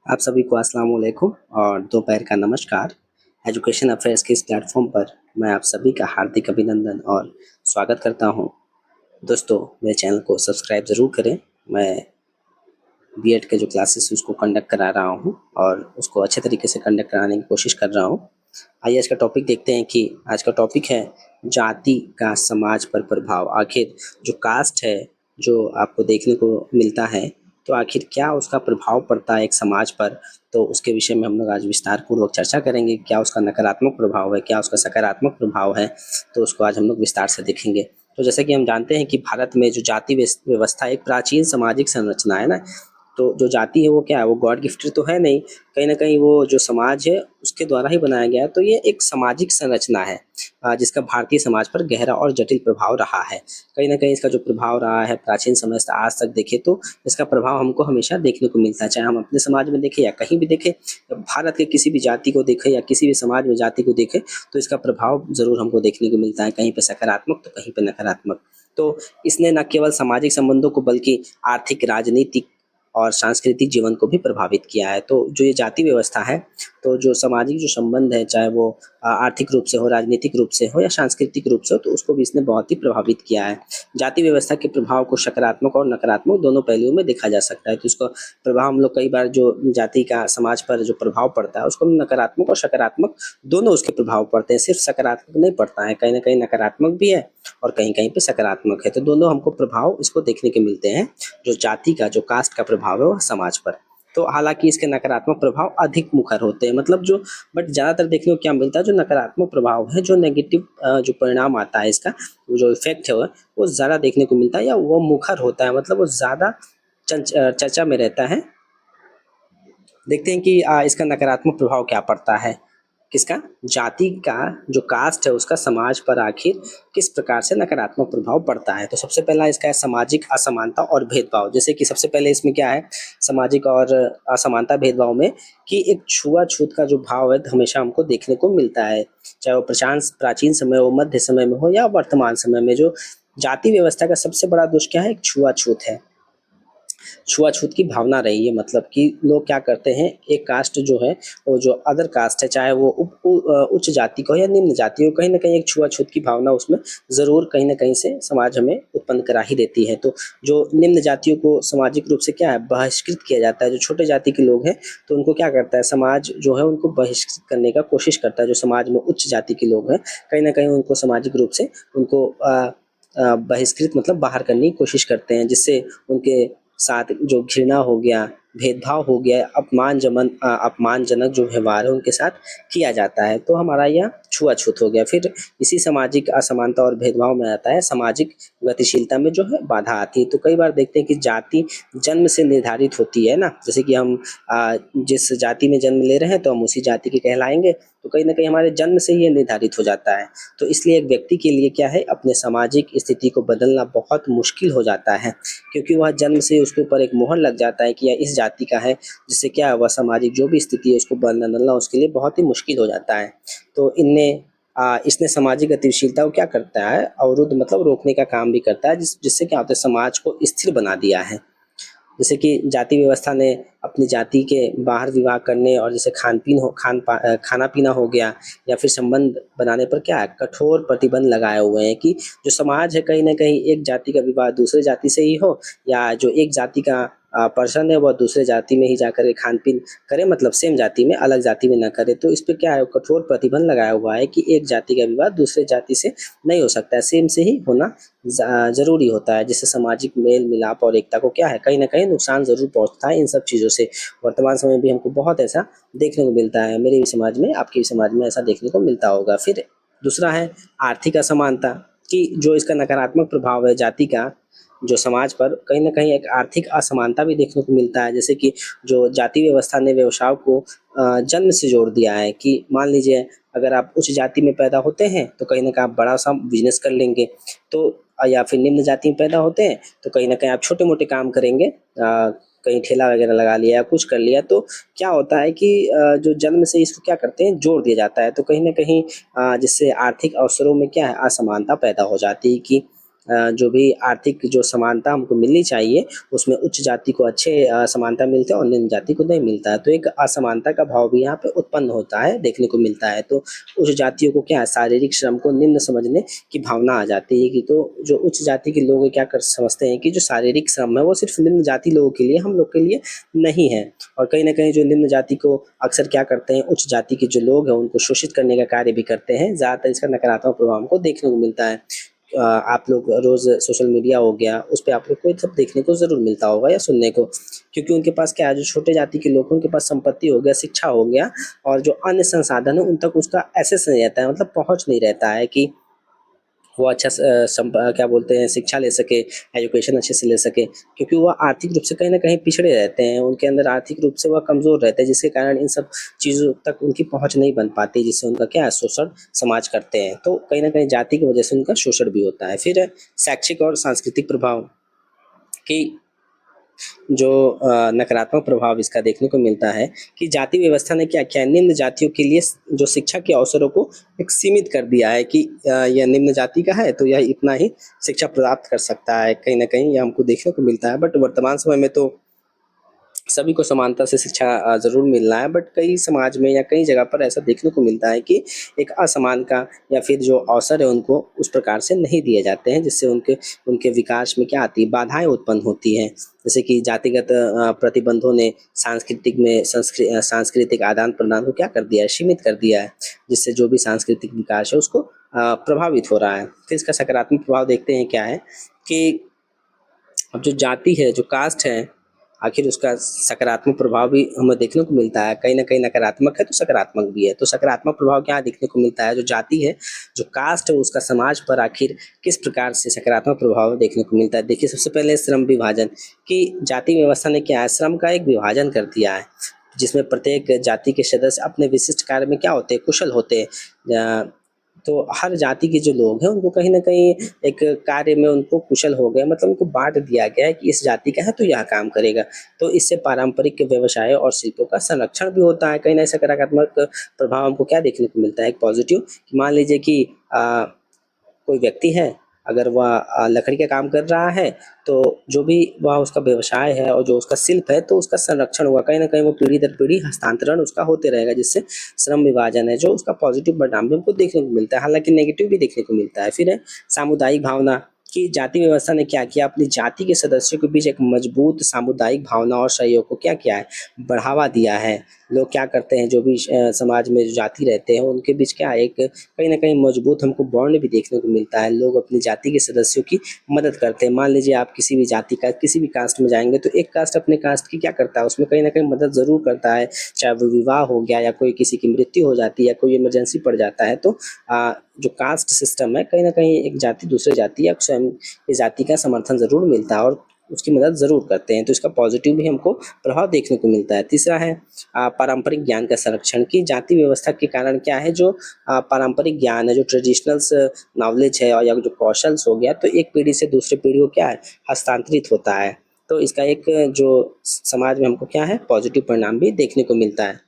आप सभी को अस्सलाम वालेकुम और दोपहर का नमस्कार। एजुकेशन अफेयर्स के इस प्लेटफॉर्म पर मैं आप सभी का हार्दिक अभिनंदन और स्वागत करता हूं। दोस्तों, मेरे चैनल को सब्सक्राइब ज़रूर करें। मैं बीएड के जो क्लासेस उसको कंडक्ट करा रहा हूं और उसको अच्छे तरीके से कंडक्ट कराने की कोशिश कर रहा हूं। आइए आज का टॉपिक देखते हैं कि आज का टॉपिक है जाति का समाज पर प्रभाव। आखिर जो कास्ट है, जो आपको देखने को मिलता है, तो आखिर क्या उसका प्रभाव पड़ता है एक समाज पर। तो उसके विषय में हम लोग आज विस्तार पूर्वक चर्चा करेंगे। क्या उसका नकारात्मक प्रभाव है, क्या उसका सकारात्मक प्रभाव है, तो उसको आज हम लोग विस्तार से देखेंगे। तो जैसे कि हम जानते हैं कि भारत में जो जाति व्यवस्था एक प्राचीन सामाजिक संरचना है ना। तो जो जाति है वो क्या है, वो गॉड गिफ्टेड तो है नहीं, कहीं ना कहीं वो जो समाज है उसके द्वारा ही बनाया गया है। तो ये एक सामाजिक संरचना है जिसका भारतीय समाज पर गहरा और जटिल प्रभाव रहा है। कहीं ना कहीं इसका जो प्रभाव रहा है प्राचीन समय से आज तक देखें तो इसका प्रभाव हमको हमेशा देखने को मिलता है, चाहे हम अपने समाज में देखें या कहीं भी देखें। भारत के किसी भी जाति को देखें या किसी भी समाज में जाति को देखें तो इसका प्रभाव ज़रूर हमको देखने को मिलता है, कहीं पर सकारात्मक तो कहीं पर नकारात्मक। तो इसने न केवल सामाजिक संबंधों को बल्कि आर्थिक, राजनीतिक और सांस्कृतिक जीवन को भी प्रभावित किया है। तो जो ये जाति व्यवस्था है, तो जो सामाजिक जो संबंध है, चाहे वो आर्थिक रूप से हो, राजनीतिक रूप से हो या सांस्कृतिक रूप से हो, तो उसको भी इसने बहुत ही प्रभावित किया है। जाति व्यवस्था के प्रभाव को सकारात्मक और नकारात्मक दोनों पहलुओं में देखा जा सकता है। तो इसको प्रभाव हम लोग कई बार जो जाति का समाज पर जो प्रभाव पड़ता है उसको नकारात्मक और सकारात्मक दोनों उसके प्रभाव पड़ते हैं। सिर्फ सकारात्मक नहीं पड़ता है, कहीं ना कहीं नकारात्मक भी है और कहीं कहीं पे सकारात्मक है। तो दोनों हमको प्रभाव इसको देखने के मिलते हैं, जो जाति का, जो कास्ट का प्रभाव है वह समाज पर। तो हालांकि इसके नकारात्मक प्रभाव अधिक मुखर होते हैं, मतलब जो बट ज़्यादातर देखने को क्या मिलता है, जो नकारात्मक प्रभाव है, जो नेगेटिव जो परिणाम आता है इसका, जो इफेक्ट है वो ज़्यादा देखने को मिलता है या वो मुखर होता है, मतलब वो ज़्यादा चर्चा में रहता है। देखते हैं कि इसका नकारात्मक प्रभाव क्या पड़ता है। किसका? जाति का जो कास्ट है उसका समाज पर आखिर किस प्रकार से नकारात्मक प्रभाव पड़ता है। तो सबसे पहला इसका है सामाजिक असमानता और भेदभाव। जैसे कि सबसे पहले इसमें क्या है, सामाजिक और असमानता भेदभाव में कि एक छुआछूत का जो भाव है हमेशा हमको देखने को मिलता है, चाहे वो प्राचीन समय हो, मध्य समय में हो या वर्तमान समय में। जो जाति व्यवस्था का सबसे बड़ा दोष क्या है, एक छुआछूत है, छुआछूत की भावना रही है। मतलब कि लोग क्या करते हैं, एक कास्ट जो है वो जो अदर कास्ट है, चाहे वो उच्च जाति को या निम्न जाति हो, कहीं ना कहीं एक छुआछूत की भावना उसमें ज़रूर कहीं ना कहीं से समाज हमें उत्पन्न करा ही देती है। तो जो निम्न जातियों को सामाजिक रूप से क्या है, बहिष्कृत किया जाता है। जो छोटे जाति के लोग हैं तो उनको क्या करता है, समाज जो है उनको बहिष्कृत करने का कोशिश करता है। जो समाज में उच्च जाति के लोग हैं कहीं ना कहीं उनको सामाजिक रूप से उनको बहिष्कृत मतलब बाहर करने की कोशिश करते हैं, जिससे उनके साथ जो घृणा हो गया, भेदभाव हो गया, अपमानजनक जो व्यवहार है उनके साथ किया जाता है। तो हमारा यह छुआछूत हो गया। फिर इसी सामाजिक असमानता और भेदभाव में आता है सामाजिक गतिशीलता में जो है बाधा आती है। तो कई बार देखते हैं कि जाति जन्म से निर्धारित होती है ना, जैसे कि हम जिस जाति में जन्म ले रहे हैं तो हम उसी जाति के कहलाएंगे, तो कहीं ना कहीं हमारे जन्म से ही ये निर्धारित हो जाता है। तो इसलिए एक व्यक्ति के लिए क्या है, अपने सामाजिक स्थिति को बदलना बहुत मुश्किल हो जाता है, क्योंकि वह जन्म से उसके ऊपर एक मोहर लग जाता है कि यह इस जाति का है, जिससे क्या है वह सामाजिक जो भी स्थिति है उसको बदलना उसके लिए बहुत ही मुश्किल हो जाता है। तो इसने सामाजिक गतिशीलता को क्या करता है, अवरुद्ध मतलब रोकने का काम भी करता है, जिससे क्या होता है, समाज को स्थिर बना दिया है। जैसे कि जाति व्यवस्था ने अपनी जाति के बाहर विवाह करने और जैसे खाना पीना हो गया या फिर संबंध बनाने पर क्या है, कठोर प्रतिबंध लगाए हुए हैं कि जो समाज है कहीं ना कहीं एक जाति का विवाह दूसरे जाति से ही हो, या जो एक जाति का पर्सन है वह दूसरे जाति में ही जाकर के खान पीन करे, मतलब सेम जाति में, अलग जाति में ना करे। तो इस पे क्या है, कठोर प्रतिबंध लगाया हुआ है कि एक जाति का विवाह दूसरे जाति से नहीं हो सकता है, सेम से ही होना ज़रूरी होता है, जिससे सामाजिक मेल मिलाप और एकता को क्या है, कहीं ना कहीं नुकसान ज़रूर पहुंचता है इन सब चीज़ों से। वर्तमान समय में भी हमको बहुत ऐसा देखने को मिलता है, मेरे भी समाज में, आपके भी समाज में ऐसा देखने को मिलता होगा। फिर दूसरा है आर्थिक असमानता, कि जो इसका नकारात्मक प्रभाव है जाति का जो समाज पर, कहीं ना कहीं एक आर्थिक असमानता भी देखने को मिलता है। जैसे कि जो जाति व्यवस्था ने व्यवसाय को जन्म से जोड़ दिया है कि मान लीजिए अगर आप उच्च जाति में पैदा होते हैं तो कहीं ना कहीं आप बड़ा सा बिजनेस कर लेंगे, तो या फिर निम्न जाति में पैदा होते हैं तो कहीं ना कहीं आप छोटे मोटे काम करेंगे, कहीं ठेला वगैरह लगा लिया या कुछ कर लिया। तो क्या होता है कि जो जन्म से इसको क्या करते हैं, जोड़ दिया जाता है। तो कहीं ना कहीं जिससे आर्थिक अवसरों में क्या है, असमानता पैदा हो जाती है कि जो भी आर्थिक जो समानता हमको मिलनी चाहिए, उसमें उच्च जाति को अच्छे समानता मिलते हैं और निम्न जाति को नहीं मिलता है। तो एक असमानता का भाव भी यहाँ पे उत्पन्न होता है, देखने को मिलता है। तो उच्च जातियों को क्या है, शारीरिक श्रम को निम्न समझने की भावना आ जाती है कि तो जो उच्च जाति के लोग क्या कर समझते हैं कि जो शारीरिक श्रम है वो सिर्फ निम्न जाति लोगों के लिए, हम लोग के लिए नहीं है। और कहीं न कहीं जो निम्न जाति को अक्सर क्या करते हैं, उच्च जाति के जो लोग हैं उनको शोषित करने का कार्य भी करते हैं। ज़्यादातर इसका नकारात्मक प्रभाव हमको देखने को मिलता है। आप लोग रोज़ सोशल मीडिया हो गया, उस पे आप लोग को ये सब देखने को ज़रूर मिलता होगा या सुनने को। क्योंकि उनके पास क्या है, जो छोटे जाति के लोग हैं उनके पास संपत्ति हो गया, शिक्षा हो गया और जो अन्य संसाधन है उन तक उसका एक्सेस नहीं रहता है, मतलब पहुँच नहीं रहता है कि वो अच्छा क्या बोलते हैं, शिक्षा ले सके, एजुकेशन अच्छे से ले सके, क्योंकि वह आर्थिक रूप से कहीं न कहीं पिछड़े रहते हैं, उनके अंदर आर्थिक रूप से वह कमज़ोर रहते हैं, जिसके कारण इन सब चीज़ों तक उनकी पहुँच नहीं बन पाती, जिससे उनका क्या है, शोषण समाज करते हैं। तो कहीं न कहीं जाति की वजह से उनका शोषण भी होता है। फिर शैक्षिक और सांस्कृतिक प्रभाव कि जो नकारात्मक प्रभाव इसका देखने को मिलता है कि जाति व्यवस्था ने क्या किया है, निम्न जातियों के लिए जो शिक्षा के अवसरों को एक सीमित कर दिया है कि यह निम्न जाति का है तो यह इतना ही शिक्षा प्राप्त कर सकता है। कहीं न कहीं ये हमको देखने को मिलता है, बट वर्तमान समय में तो सभी को समानता से शिक्षा ज़रूर मिल रहा है, बट कई समाज में या कई जगह पर ऐसा देखने को मिलता है कि एक असमान का या फिर जो अवसर है उनको उस प्रकार से नहीं दिए जाते हैं, जिससे उनके उनके विकास में क्या आती है, बाधाएं उत्पन्न होती हैं। जैसे कि जातिगत प्रतिबंधों ने सांस्कृतिक आदान प्रदान को क्या कर दिया है, सीमित कर दिया है, जिससे जो भी सांस्कृतिक विकास है उसको प्रभावित हो रहा है। फिर इसका सकारात्मक प्रभाव देखते हैं क्या है कि अब जो जाति है, जो कास्ट है, आखिर उसका सकारात्मक प्रभाव भी हमें देखने को मिलता है। कहीं न कहीं नकारात्मक है तो सकारात्मक भी है। तो सकारात्मक प्रभाव क्या देखने को मिलता है, जो जाति है, जो कास्ट है, उसका समाज पर आखिर किस प्रकार से सकारात्मक प्रभाव देखने को मिलता है। देखिए, सबसे पहले श्रम विभाजन, कि जाति व्यवस्था ने क्या है, श्रम का एक विभाजन कर दिया है, जिसमें प्रत्येक जाति के सदस्य अपने विशिष्ट कार्य में क्या होते हैं, कुशल होते हैं। तो हर जाति के जो लोग हैं उनको कहीं न कहीं एक कार्य में उनको कुशल हो गए, मतलब उनको बाँट दिया गया है कि इस जाति का है तो यह काम करेगा। तो इससे पारंपरिक व्यवसाय और शिल्पों का संरक्षण भी होता है। कहीं न सकारात्मक प्रभाव हमको क्या देखने को मिलता है, एक पॉजिटिव, कि मान लीजिए कि कोई व्यक्ति है, अगर वह लकड़ी का काम कर रहा है, तो जो भी वह उसका व्यवसाय है और जो उसका शिल्प है, तो उसका संरक्षण होगा। कहीं न कहीं वो पीढ़ी दर पीढ़ी हस्तांतरण उसका होते रहेगा, जिससे श्रम विभाजन है, जो उसका पॉजिटिव परिणाम भी हमको देखने को मिलता है, हालाँकि नेगेटिव भी देखने को मिलता है। फिर है सामुदायिक भावना, कि जाति व्यवस्था ने क्या किया, अपनी जाति के सदस्यों के बीच एक मजबूत सामुदायिक भावना और सहयोग को क्या किया है, बढ़ावा दिया है। लोग क्या करते हैं, जो भी समाज में जो जाति रहते हैं, उनके बीच क्या है, एक कहीं न कहीं मजबूत हमको बॉन्ड भी देखने को मिलता है। लोग अपनी जाति के सदस्यों की मदद करते हैं। मान लीजिए आप किसी भी जाति का, किसी भी कास्ट में जाएँगे, तो एक कास्ट अपने कास्ट की क्या करता है, उसमें कहीं न कहीं मदद ज़रूर करता है। चाहे वो विवाह हो गया या कोई किसी की मृत्यु हो जाती है या कोई इमरजेंसी पड़ जाता है, तो जो कास्ट सिस्टम है, कहीं न कहीं एक जाति दूसरे जाति या स्वयं इस जाति का समर्थन ज़रूर मिलता है और उसकी मदद ज़रूर करते हैं। तो इसका पॉजिटिव भी हमको प्रभाव देखने को मिलता है। तीसरा है पारंपरिक ज्ञान का संरक्षण, की जाति व्यवस्था के कारण क्या है, जो पारंपरिक ज्ञान है, जो ट्रेडिशनल्स नॉलेज है और या जो कौशल्स हो गया, तो एक पीढ़ी से दूसरे पीढ़ी को क्या है, हस्तांतरित होता है। तो इसका एक जो समाज में हमको क्या है, पॉजिटिव परिणाम भी देखने को मिलता है।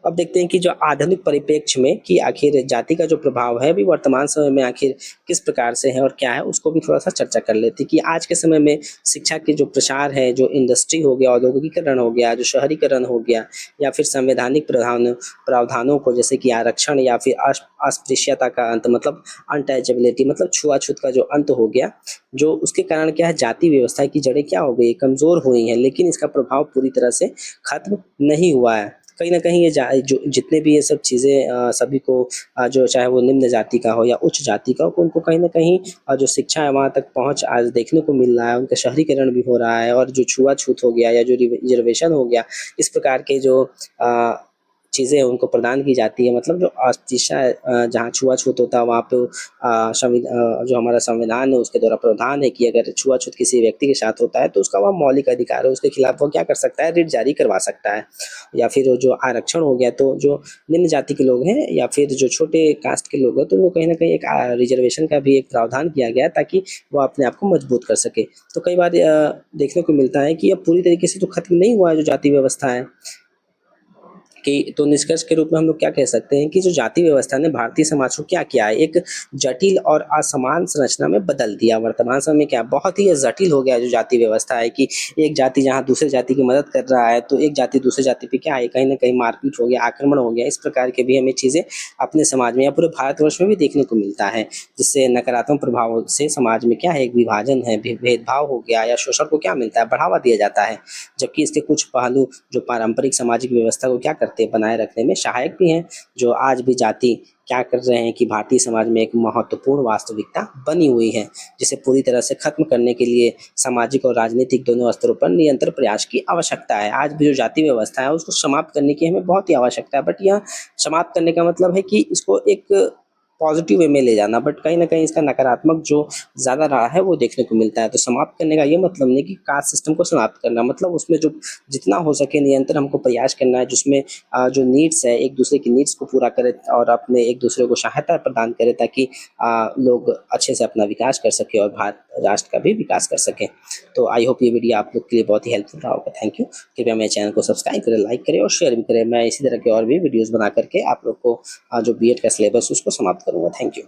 अब देखते हैं कि जो आधुनिक परिप्रेक्ष्य में कि आखिर जाति का जो प्रभाव है अभी वर्तमान समय में आखिर किस प्रकार से है और क्या है, उसको भी थोड़ा-सा चर्चा कर लेते हैं कि आज के समय में शिक्षा के जो प्रसार है, जो इंडस्ट्री हो गया, औद्योगिकीकरण हो गया, जो शहरीकरण हो गया या फिर संवैधानिक प्रावधानों को, जैसे कि आरक्षण या फिर अस्पृश्यता का अंत, मतलब अनटचेबिलिटी, मतलब छुआ-छूत का जो अंत हो गया, जो उसके कारण क्या है, जाति व्यवस्था की जड़ें क्या हो गई, कमज़ोर हुई हैं, लेकिन इसका प्रभाव पूरी तरह से खत्म नहीं हुआ है। कहीं न कहीं ये जो जितने भी ये सब चीज़ें सभी को जो चाहे वो निम्न जाति का हो या उच्च जाति का हो, उनको कहीं न कहीं जो शिक्षा है वहाँ तक पहुँच आज देखने को मिल रहा है, उनका शहरीकरण भी हो रहा है और जो छुआ-छूत हो गया या जो रिज़र्वेशन हो गया, इस प्रकार के जो अ, चीज़ें उनको प्रदान की जाती है, मतलब जो अस्पृश्य जहाँ छुआ-छूत होता है वहाँ पे जो हमारा संविधान है उसके द्वारा प्रावधान है कि अगर छुआ-छूत किसी व्यक्ति के साथ होता है तो उसका वह मौलिक अधिकार है, उसके खिलाफ वो क्या कर सकता है, रिट जारी करवा सकता है। या फिर जो आरक्षण हो गया, तो जो निम्न जाति के लोग हैं या फिर जो छोटे कास्ट के लोग हैं, तो वो कहीं न कहीं एक रिज़र्वेशन का भी एक प्रावधान किया गया है ताकि वो अपने आप को मजबूत कर सके। तो कई बार देखने को मिलता है कि अब पूरी तरीके से तो खत्म नहीं हुआ है जो जाति व्यवस्था है। कि तो निष्कर्ष के रूप में हम लोग क्या कह सकते हैं कि जो जाति व्यवस्था ने भारतीय समाज को क्या किया है, एक जटिल और असमान संरचना में बदल दिया। वर्तमान समय में क्या बहुत ही जटिल हो गया जो जाति व्यवस्था है कि एक जाति जहाँ दूसरे जाति की मदद कर रहा है तो एक जाति दूसरे जाति पे क्या है, कहीं ना कहीं मारपीट हो गया, आक्रमण हो गया। इस प्रकार के भी हमें चीज़ें अपने समाज में या पूरे भारतवर्ष में भी देखने को मिलता है, जिससे नकारात्मक प्रभाव से समाज में क्या है, एक विभाजन है, भेदभाव हो गया या शोषण को क्या मिलता है, बढ़ावा दिया जाता है। जबकि इसके कुछ पहलू जो पारंपरिक सामाजिक व्यवस्था को क्या करते हैं, बनाए रखने में सहायक भी हैं, जो आज भी जाति क्या कर रहे हैं कि भारतीय समाज में एक महत्वपूर्ण वास्तविकता बनी हुई है, जिसे पूरी तरह से खत्म करने के लिए सामाजिक और राजनीतिक दोनों स्तरों पर निरंतर प्रयास की आवश्यकता है। आज भी जो जाति व्यवस्था है उसको समाप्त करने की हमें बहुत ही आवश्यकता है, बट यह समाप्त करने का मतलब है कि इसको एक पॉजिटिव वे में ले जाना, बट कहीं ना कहीं इसका नकारात्मक जो ज़्यादा रहा है वो देखने को मिलता है। तो समाप्त करने का ये मतलब नहीं कि कास्ट सिस्टम को समाप्त करना, मतलब उसमें जो जितना हो सके निरंतर हमको प्रयास करना है, जिसमें जो नीड्स है एक दूसरे की नीड्स को पूरा करे और अपने एक दूसरे को सहायता प्रदान करे, ताकि लोग अच्छे से अपना विकास कर सके और भारत राष्ट्र का भी विकास कर सके। तो आई होप ये वीडियो आप लोग के लिए बहुत ही हेल्पफुल रहा होगा। Thank you. कृपया मेरे चैनल को सब्सक्राइब करें, लाइक करें और शेयर भी करें। मैं इसी तरह के और भी वीडियोज़ बना करके आप लोग को जो बीएड का सिलेबस उसको समाप्त करूँगा। Thank you.